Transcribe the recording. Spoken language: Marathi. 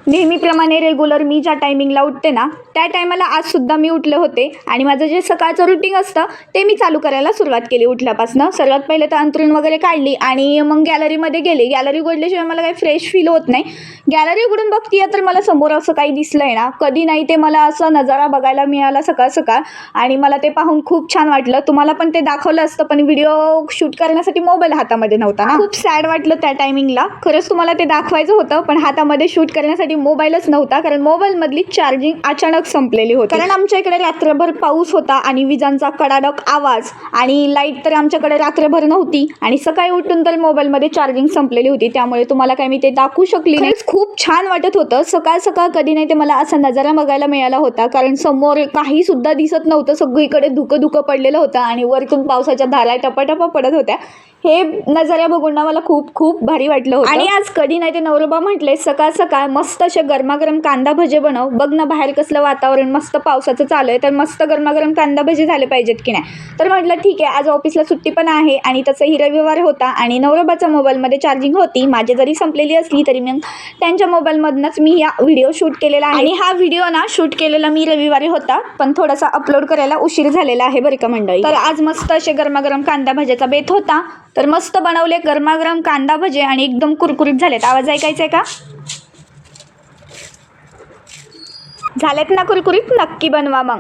नेहमीप्रमाणे रेग्युलर मी ज्या टायमिंगला उठते ना त्या टायमाला आजसुद्धा मी उठले होते आणि माझं जे सकाळचं रुटीन असतं ते मी चालू करायला सुरुवात केली उठल्यापासून. सर्वात पहिले तर अंथरूण वगैरे काढली आणि मग गॅलरीमध्ये गेले. गॅलरी उघडल्याशिवाय मला काही फ्रेश फील होत नाही. गॅलरी उघडून बघतीये तर मला समोर असं काही दिसलं आहे ना, कधी नाही ते मला असं नजारा बघायला मिळाला सकाळ सकाळ आणि मला ते पाहून खूप छान वाटलं. तुम्हाला पण ते दाखवलं असतं पण व्हिडिओ शूट करण्यासाठी मोबाईल हातामध्ये नव्हता ना. खूप सॅड वाटलं त्या टायमिंगला. खरंच तुम्हाला ते दाखवायचं होतं पण हातामध्ये शूट करण्यासाठी मोबाईलच नव्हता, कारण मोबाईलमधली चार्जिंग अचानक संपलेली होती. कारण आमच्या इकडे रात्रभर पाऊस होता आणि विजांचा कडाडक आवाज आणि लाईट तर आमच्याकडे रात्रभर नव्हती आणि सकाळी उठून तर मोबाईलमध्ये चार्जिंग संपलेली होती. त्यामुळे तुम्हाला काय मी ते दाखवू शकली नाही. खूप छान वाटत होतं. सकाळ सकाळ कधी नाही ते मला असा नजारा बघायला मिळाला होता, कारण समोर काही सुद्धा दिसत नव्हतं. सगळीकडे धुकं पडलेलं होतं आणि वरतून पावसाच्या धारा टपाटपा पडत होत्या. हे नजारा बघून ना मला खूप खूप भारी वाटलं होतं. आणि आज कधी नाही ते नवरोबा म्हटले सकाळ सकाळ मस्त असे गरमागरम कांदा भजे बनव. बघ ना बाहेर कसलं वातावरण मस्त पावसाचं चालू आहे, तर मस्त गरमागरम कांदा भजे झाले पाहिजेत की नाही. तर म्हटलं ठीक आहे, आज ऑफिसला सुट्टी पण आहे आणि तसंही रविवार होता आणि नवरोबाच्या मोबाईलमध्ये चार्जिंग होती. माझी जरी संपलेली असली तरी मग त्यांच्या मोबाईलमधूनच मी हा व्हिडिओ शूट केलेला आहे. आणि हा व्हिडिओ ना शूट केलेला मी रविवारी होता, पण थोडासा अपलोड करायला उशीर झालेला आहे बरं का मंडळी. तर आज मस्त असे गरमागरम कांदा भजेचा बेत होता, तर मस्त बनवले गरमागरम कांदा भजे आणि एकदम कुरकुरीत झालेत. आवाज ऐकायचा आहे का? झालेत ना कुरकुरीत? नक्की बनवा मग.